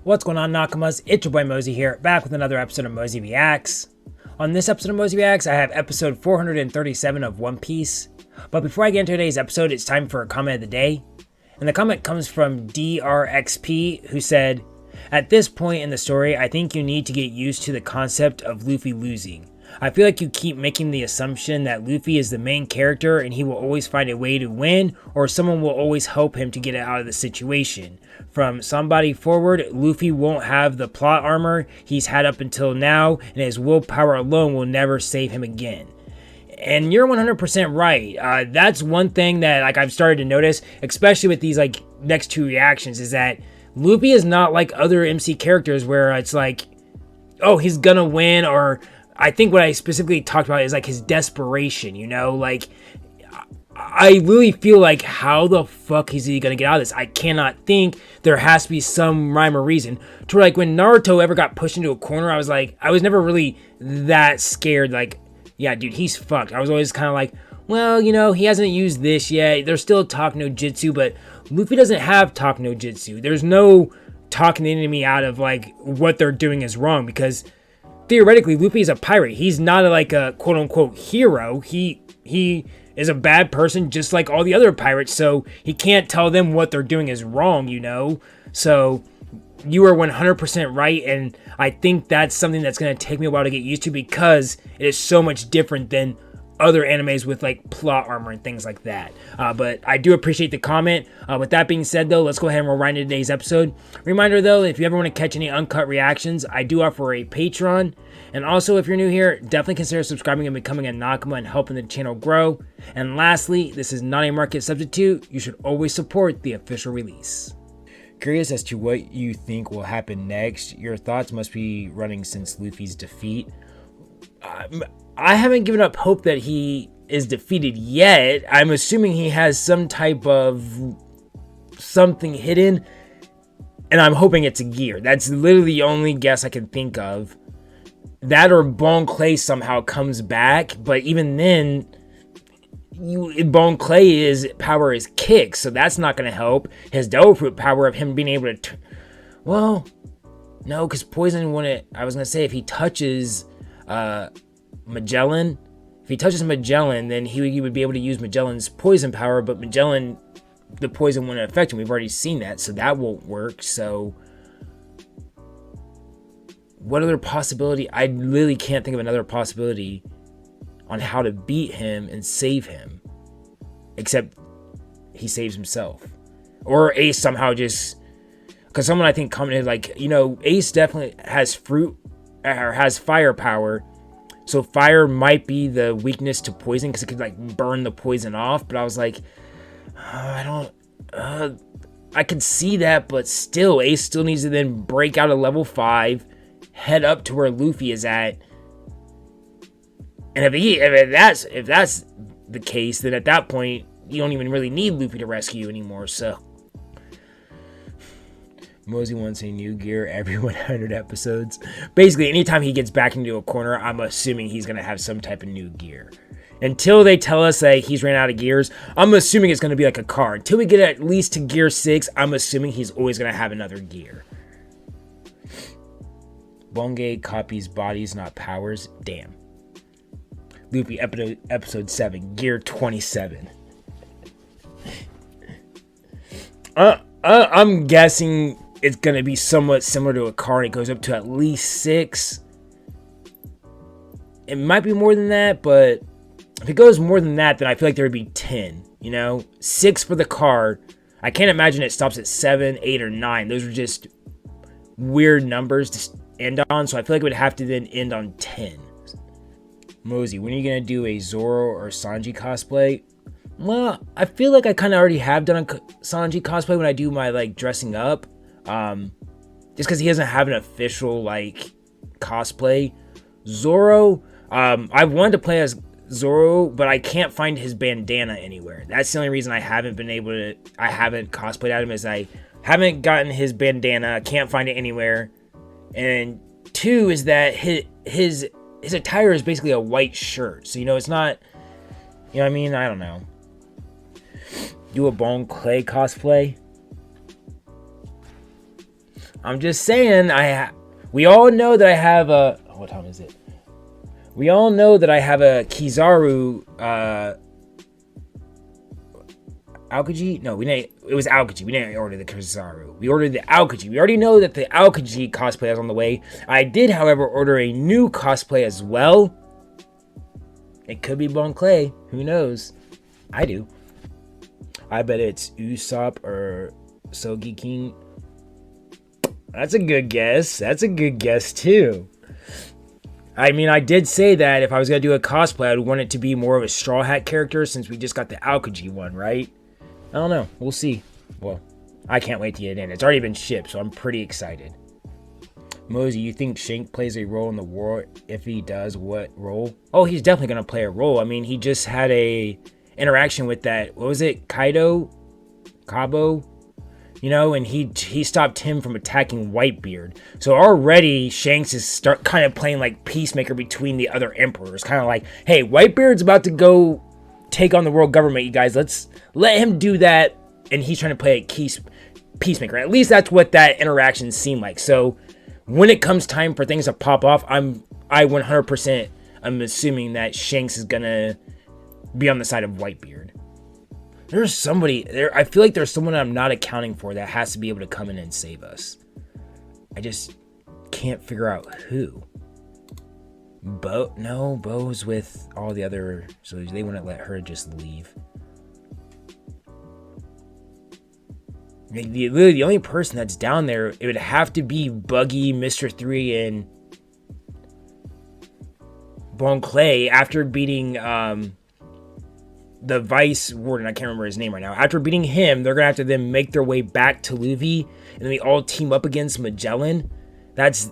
What's going on, Nakamas? It's your boy Mozy here, back with another episode of Mozy Reacts. On this episode of Mozy Reacts, I have episode 437 of One Piece. But before I get into today's episode, it's time for a comment of the day. And the comment comes from DRXP, who said, "At this point in the story, I think you need to get used to the concept of Luffy losing. I feel like you keep making the assumption that Luffy is the main character and he will always find a way to win, or someone will always help him to get out of the situation. From somebody forward, Luffy won't have the plot armor he's had up until now, and his willpower alone will never save him again." And you're 100% right. That's one thing that I've started to notice, especially with these next two reactions, is that Luffy is not like other MC characters where it's like, oh, he's gonna win, or I think what I specifically talked about is his desperation, you know? I really feel like, how the fuck is he gonna get out of this? I cannot think. There has to be some rhyme or reason. To where when Naruto ever got pushed into a corner, I was never really that scared. Yeah, dude, he's fucked. I was always kind of like, well, you know, he hasn't used this yet. There's still talk no jutsu, but Luffy doesn't have talk no jutsu. There's no talking the enemy out of what they're doing is wrong, because theoretically, Luffy is a pirate. He's not a quote-unquote hero. He is a bad person just like all the other pirates, so he can't tell them what they're doing is wrong, you know? So you are 100% right, and I think that's something that's going to take me a while to get used to, because it is so much different than other animes with plot armor and things like that. But I do appreciate the comment. With that being said, though, let's go ahead and roll right into today's episode. Reminder, though, if you ever want to catch any uncut reactions, I do offer a Patreon. And also, if you're new here, definitely consider subscribing and becoming a Nakama and helping the channel grow. And lastly, this is not a market substitute. You should always support the official release. Curious as to what you think will happen next. Your thoughts must be running since Luffy's defeat. I haven't given up hope that he is defeated yet. I'm assuming he has some type of something hidden, and I'm hoping it's a gear. That's literally the only guess I can think of. That or Bon Clay somehow comes back, but even then, Bon Clay's power is kick, so that's not going to help. His Devil Fruit power of him being able to... well, no, because poison wouldn't... I was going to say, if he touches Magellan, then he would be able to use Magellan's poison power, but Magellan, the poison wouldn't affect him. We've already seen that, so that won't work. So what other possibility? I literally can't think of another possibility on how to beat him and save him, except he saves himself, or Ace somehow just, because someone I think commented Ace definitely has fruit or has fire power, so fire might be the weakness to poison, because it could burn the poison off. But I was like, I could see that, but still, Ace still needs to then break out of level 5, head up to where Luffy is at. And if that's the case, then at that point, you don't even really need Luffy to rescue you anymore. So Mozy wants a new gear every 100 episodes. Basically, anytime he gets back into a corner, I'm assuming he's going to have some type of new gear. Until they tell us that he's ran out of gears, I'm assuming it's going to be like a car. Until we get at least to gear 6, I'm assuming he's always going to have another gear. Bongay copies bodies, not powers. Damn. Luffy, episode 7, gear 27. I'm guessing it's going to be somewhat similar to a car. It goes up to at least 6. It might be more than that, but if it goes more than that, then I feel like there would be 10, you know? 6 for the car. I can't imagine it stops at 7, 8, or 9. Those are just weird numbers to end on, so I feel like it would have to then end on 10. Mozy, when are you going to do a Zoro or Sanji cosplay? Well, I feel like I kind of already have done a Sanji cosplay when I do my dressing up. Just because he doesn't have an official cosplay. Zoro, I've wanted to play as Zoro, but I can't find his bandana anywhere. That's the only reason I haven't cosplayed at him, is I haven't gotten his bandana. I can't find it anywhere. And 2 is that his attire is basically a white shirt, so it's not, you know what I mean? I don't know. Do a Bon Clay cosplay. I'm just saying, we all know that I have a, what time is it? We all know that I have a Kizaru, Aokiji? No, we didn't, it was Aokiji. We didn't order the Kizaru. We ordered the Aokiji. We already know that the Aokiji cosplay is on the way. I did, however, order a new cosplay as well. It could be Bon Clay. Who knows? I do. I bet it's Usopp or Sogi King. That's a good guess. That's a good guess, too. I mean, I did say that if I was going to do a cosplay, I'd want it to be more of a Straw Hat character since we just got the Aokiji one, right? I don't know. We'll see. Well, I can't wait to get it in. It's already been shipped, so I'm pretty excited. Mozy, you think Shank plays a role in the war? If he does, what role? Oh, he's definitely going to play a role. I mean, he just had a interaction with that, what was it, Kaido? Cabo? You know, and he stopped him from attacking Whitebeard. So already Shanks is kind of playing like peacemaker between the other emperors. Kind of like, hey, Whitebeard's about to go take on the world government, you guys. Let's let him do that. And he's trying to play a peacemaker. At least that's what that interaction seemed like. So when it comes time for things to pop off, I 100% am assuming that Shanks is gonna be on the side of Whitebeard. There's somebody there. I feel like there's someone I'm not accounting for that has to be able to come in and save us. I just can't figure out who. Bo? No, Bo's with all the other, so they wouldn't let her just leave. Literally, the only person that's down there, it would have to be Buggy, Mr. 3, and Bon Clay after beating the vice warden. I can't remember his name right now. After beating him, they're gonna have to then make their way back to Luffy, and then we all team up against Magellan. That's,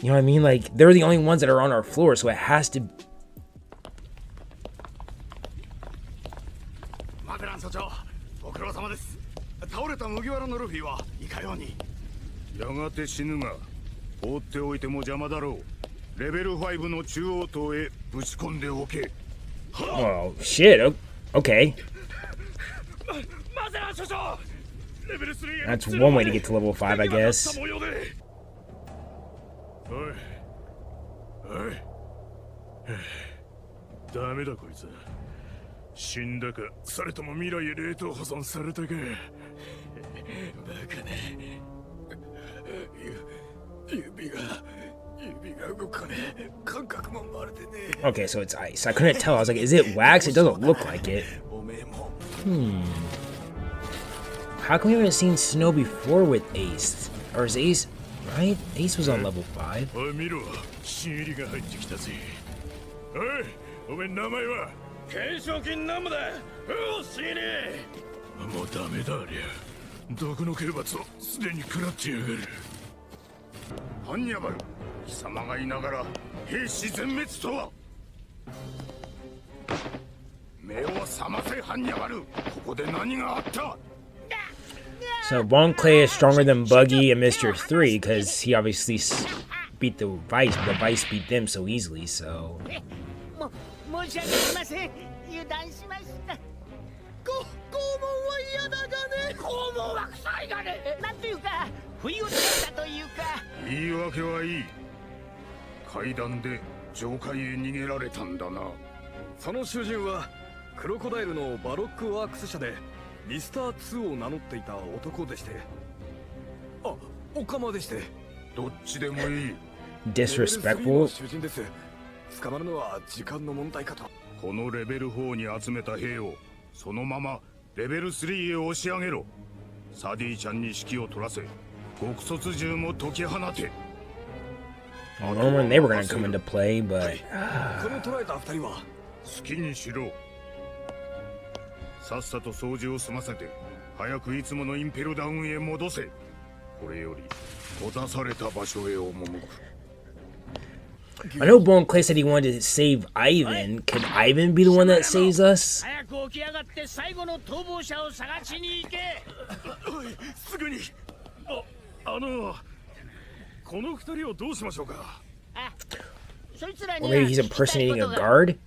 you know what I mean? Like, they're the only ones that are on our floor, so it has to. Oh shit, okay. That's one way to get to level 5, I guess. Okay, so it's ice. I couldn't tell. I was like, is it wax? It doesn't look like it. How come we haven't seen Snow before with Ace? Or is Ace, right? Ace was on level 5. So Bon Clay is stronger than Buggy and Mr. 3 because he obviously beat the Vice, but the Vice beat them so easily, so... Disrespectful? I don't know when they were gonna come into play, but... I know Bon Clay said he wanted to save Ivan. Could Ivan be the one that saves us? Or maybe he's impersonating a guard?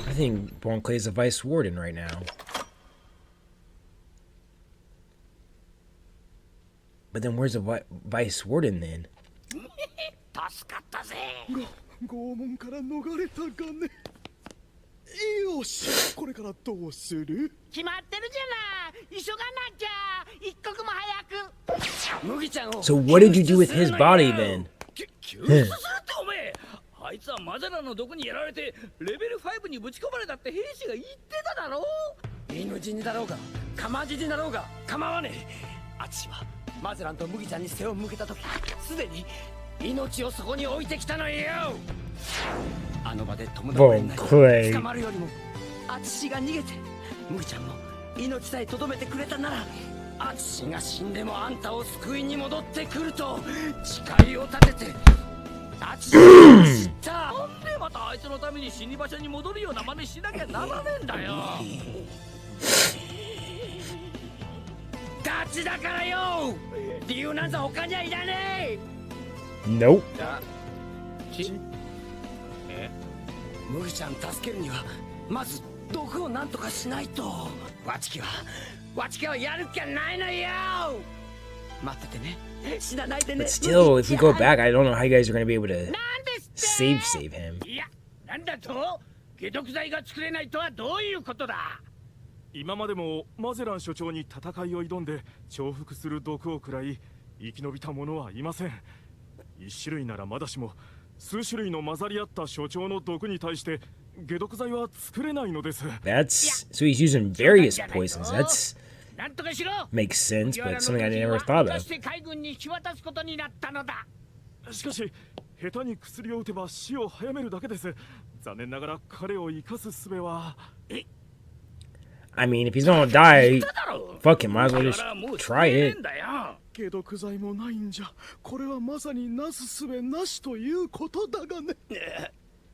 I think Bonclay is a vice warden right now. But then where's the vice warden then? So what did you do with his body then? あいつはマゼランの毒にやられてレベル5にぶち込まれたって兵士が言ってただろう。命にだろうが釜じにだろうが構わねえ。あちしはマゼランと麦ちゃんに背を向けた時すでに命をそこに置いてきたのよ。あの場で友達に捕まるよりもあちしが逃げて麦ちゃんの命さえとどめてくれたならあちしが死んでもあんたを救いに戻ってくると誓いを立ててあちしが知った。なんでまたあいつのために死に場所に戻るような真似しなきゃならねえんだよ。ガチだからよ。理由なんざ他にはいらねえ。Nope. 麦ちゃん助けるにはまず毒をなんとかしないと。わちきはやるっきゃないのよ。待っててね。死なないでね。But still, if we go back, I don't know how you guys are gonna be able to save him. いや、なんだと？解毒剤が作れないとはどういうことだ？今までもマゼラン所長に戦いを挑んで重複する毒を食らい生き延びた者はいません。一種類ならまだしも数種類の混ざり合った所長の毒に対して解毒剤は作れないのです。That's so he's using various poisons. That's makes sense, but something I never thought of. しかし下手に薬を打てば死を早めるだけです。残念ながら彼を生かす術は。I mean, if he's gonna die, fuck him. Might as well just try it. 解毒剤もないんじゃ。これはまさになす術なしということだがね。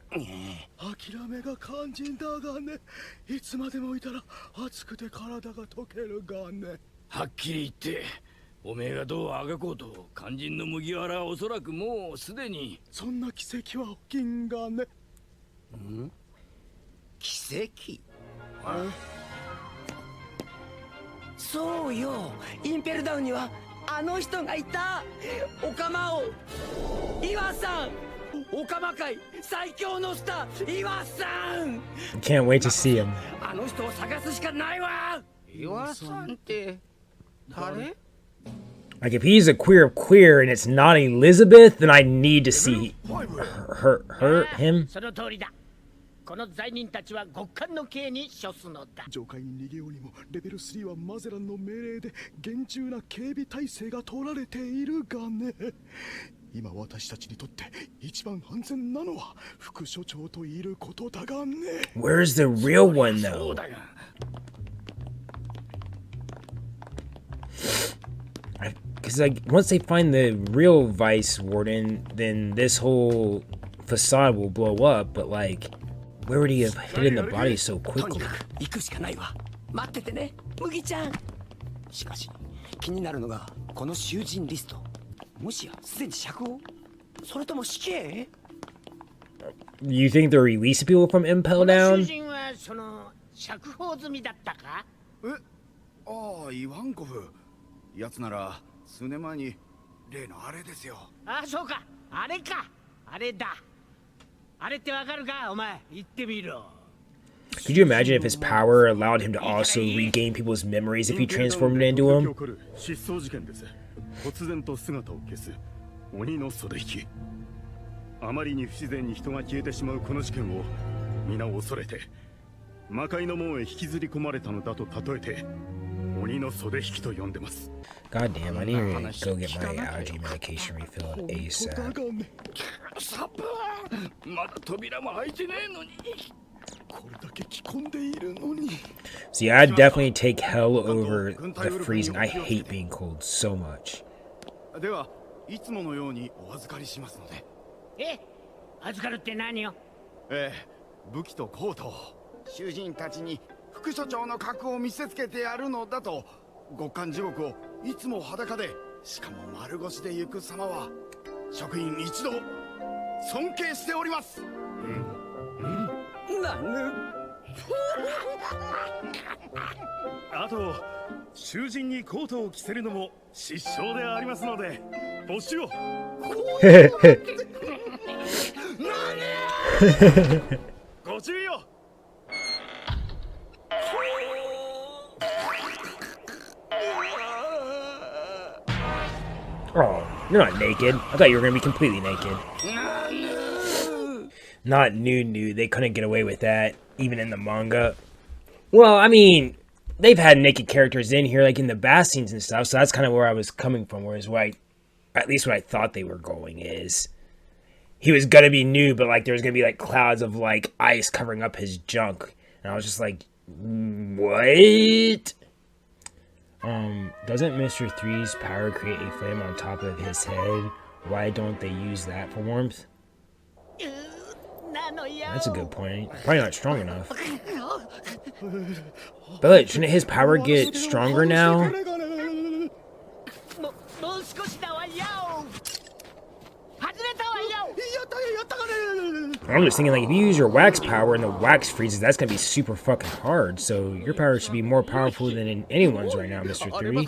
諦めが肝心だがね。いつまでもいたら熱くて体が溶けるがね。はっきり言っておめえがどうあがこうと肝心の麦わらはおそらくもうすでに。そんな奇跡は起きんがね。奇跡？そうよ、インペルダウンにはあの人がいた。オカマ王岩さん、オカマ界最強のスター岩さん。 Can't wait to see him. あの人を探すしかないわ。岩さんって誰？ Like if he's a queer of queer and it's not Elizabeth, then I need to see him. その通りだ。この罪人たちは極寒の刑に処すのだ。上界に逃げようにもレベル3はマゼランの命令で厳重な警備体制が取られているがね。今私たちにとって一番安全なのは副所長といることだがね。 Where's the real one though? Because like once they find the real vice warden, then this whole facade will blow up. But like, where would he have hidden the body so quickly? 行くしかないわ。待っててね、麦ちゃん。しかし気になるのがこの囚人リスト。もしやすでに釈放？それとも死刑？ You think they're releasing people from Impel Down? 囚人はその釈放済みだったか？ああ、イワンコフ。やつなら数年前に例のあれですよ。あ、そうか、あれか、あれだ。あれってわかるか、お前。言ってみろ。 Could you imagine if his power allowed him to also regain people's memories if he transformed into him? 失踪事件です。突然と姿を消す鬼の袖引き。あまりに不自然に人が消えてしまうこの事件を皆恐れて魔界の門へ引きずり込まれたのだと例えて鬼の袖引きと呼んでます。 God damn, I need to go get my allergy medication refilled ASAP. サプまだ扉も開いてねえのに。これだけ着込んでいるのに。 See, I'd definitely take hell over the freezing. I hate being cold so much. では、いつものようにお預かりしますので。預かるって何よ？武器とコートを囚人たちに副所長の格を見せつけてやるのだと。極寒地獄をいつも裸で、しかも丸腰で行く様は職員一同尊敬しております。あと囚人にコートを着せるのも失笑でありますので募集を。ご注意を。Oh, you're not naked. I thought you were gonna be completely naked. Not nude. They couldn't get away with that, even in the manga. Well, I mean, they've had naked characters in here, like in the bath scenes and stuff, so that's kind of where I was coming from, whereas at least what I thought they were going is, he was gonna be nude, but like there was gonna be like clouds of like ice covering up his junk. And I was just like, what? Doesn't Mr. Three's power create a flame on top of his head? Why don't they use that for warmth? That's a good point. Probably not strong enough. But like, shouldn't his power get stronger now? I'm just thinking, like, if you use your wax power and the wax freezes, that's gonna be super fucking hard. So your power should be more powerful than anyone's right now, Mr. 3.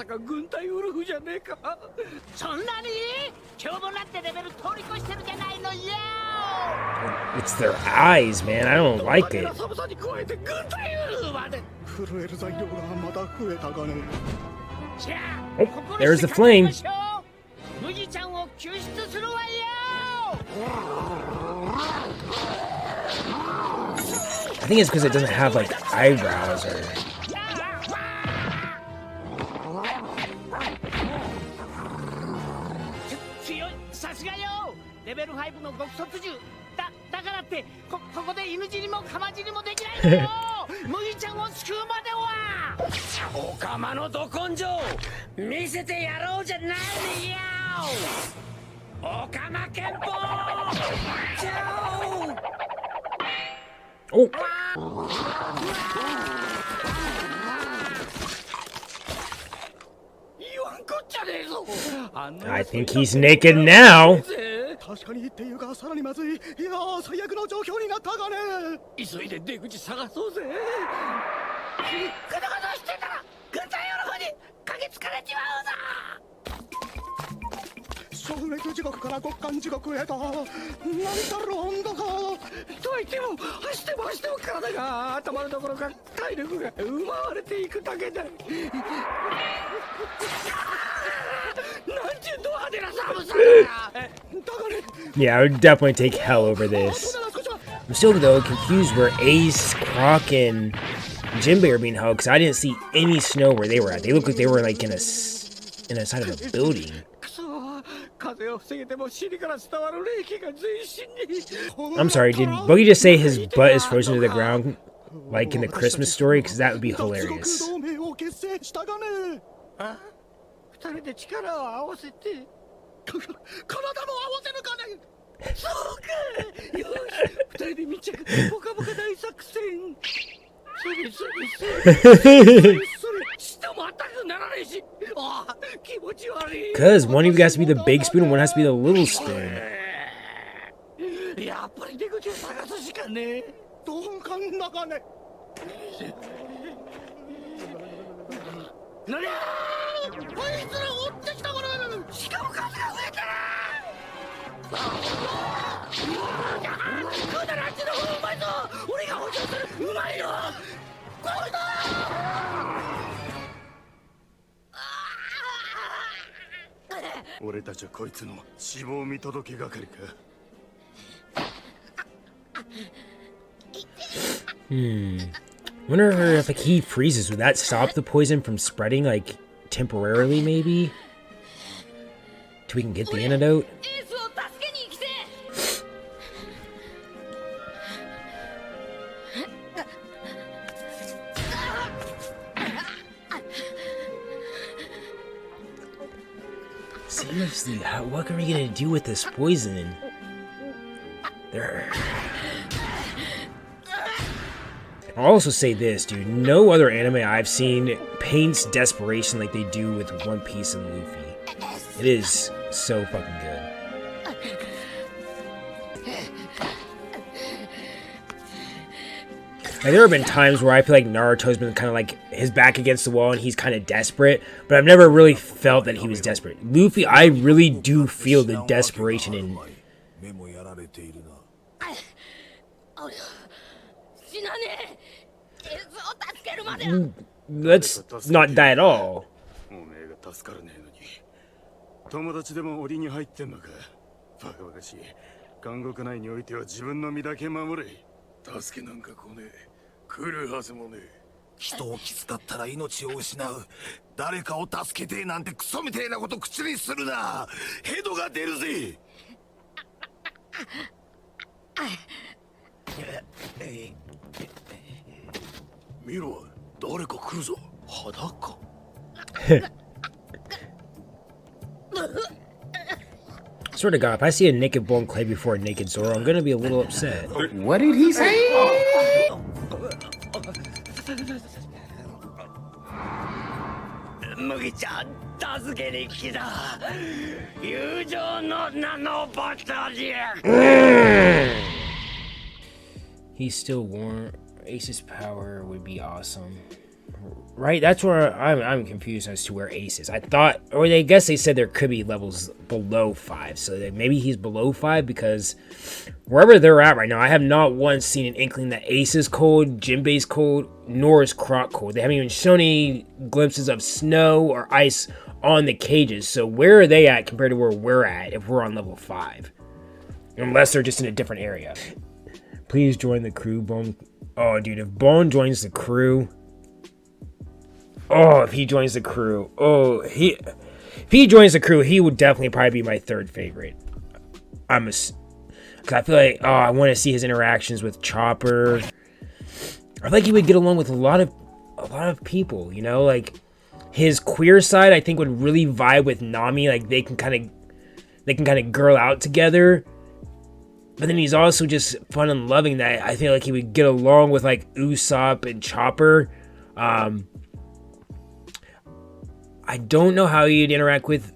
It's their eyes, man. I don't like it. Oh, there's the flame. I think it's because it doesn't have like eyebrows or. Oh. I think he's naked now. Yeah, I would definitely take hell over this. I'm still, though, confused where Ace, Croc, and Jinbei are being held, because I didn't see any snow where they were at. They looked like they were, like, in a side of a building. I'm sorry, did Boogie just say his butt is frozen to the ground, like in the Christmas story? Because that would be hilarious. Because one of you has to be the big spoon and one has to be the little spoon. Wonder if like he freezes, would that stop the poison from spreading, like temporarily, maybe? Till we can get the antidote. Seriously, what are we gonna do with this poison? I'll also say this, dude. No other anime I've seen paints desperation like they do with One Piece and Luffy. It is so fucking good. Like, there have been times where I feel like Naruto's been kind of like his back against the wall and he's kind of desperate, but I've never really felt that he was desperate. Luffy, I really do feel the desperation in. That's not that at all. 友達でも檻に入ってんのか。バカバカしい。監獄内においては自分の身だけ守れ。助けなんか来ねえ。来るはずもねえ。人をきつかったら命を失う。誰かを助けてなんてクソみてえなこと口にするな。ヘドが出るぜ。見ろ、誰か来るぞ。裸。Swear to God, if I see a naked Bone Clay before a naked Zoro, I'm gonna be a little upset. What did he say? 麦ちゃん、助けに来た。友情の名のバタリアン。 He's still warm. Ace's power would be awesome. Right? That's where I'm confused as to where Ace is. I thought, or I guess they said there could be levels below 5. So that maybe he's below 5 because wherever they're at right now, I have not once seen an inkling that Ace is cold, Jinbei's cold, nor is Croc cold. They haven't even shown any glimpses of snow or ice on the cages. So where are they at compared to where we're at if we're on level 5? Unless they're just in a different area. Please join the crew, Bone. Oh, dude, if Bone joins the crew... Oh, if he joins the crew. Oh, if he joins the crew, he would definitely probably be my 3rd favorite. Because I feel like, oh, I want to see his interactions with Chopper. I feel like he would get along with a lot of people, you know? Like, his queer side, I think, would really vibe with Nami. Like, they can kind of girl out together. But then he's also just fun and loving that I feel like he would get along with, like, Usopp and Chopper. I don't know how he'd interact with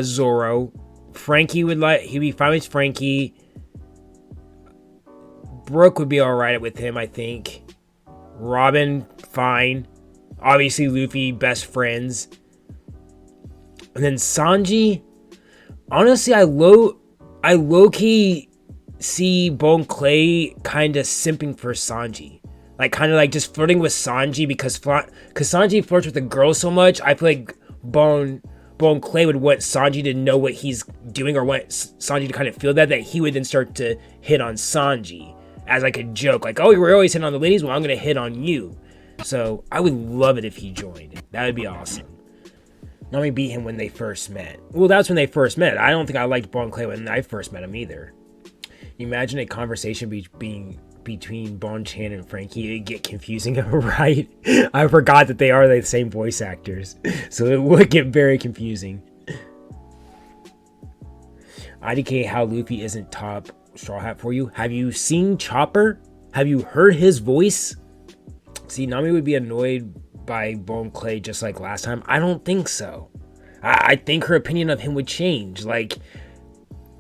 Zoro. Frankie he'd be fine with Frankie. Brooke would be alright with him, I think. Robin, fine. Obviously, Luffy, best friends. And then Sanji, honestly, I low-key see Bone Clay kind of simping for Sanji. Like, kind of like just flirting with Sanji because Sanji flirts with the girl so much. I feel like Bone Clay would want Sanji to know what he's doing or want Sanji to kind of feel that he would then start to hit on Sanji as like a joke. Like, oh, you were always hitting on the ladies? Well, I'm going to hit on you. So I would love it if he joined. That would be awesome. Nami beat him when they first met. Well, that's when they first met. I don't think I liked Bone Clay when I first met him either. Imagine a conversation between Bon-chan and Frankie. It'd get confusing, right? I forgot that they are the same voice actors. So it would get very confusing. IDK how Luffy isn't top Straw Hat for you. Have you seen Chopper? Have you heard his voice? See, Nami would be annoyed by Bone Clay just like last time. I don't think so. I think her opinion of him would change. Like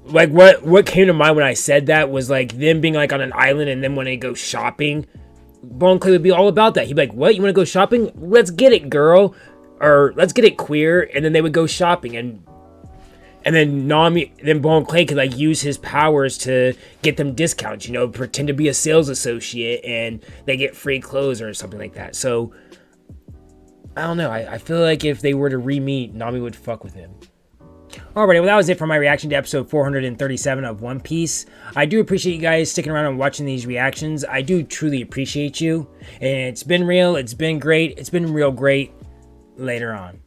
what came to mind when I said that was like them being like on an island and then when they go shopping, Bone Clay would be all about that. He'd be like, what, you want to go shopping? Let's get it, girl. Or let's get it, queer. And then they would go shopping and then Bone Clay could like use his powers to get them discounts, you know, pretend to be a sales associate and they get free clothes or something like that. So I don't know. I feel like if they were to re-meet, Nami would fuck with him. Alrighty, well that was it for my reaction to episode 437 of One Piece. I do appreciate you guys sticking around and watching these reactions. I do truly appreciate you. And it's been real, it's been great, it's been real great. Later on.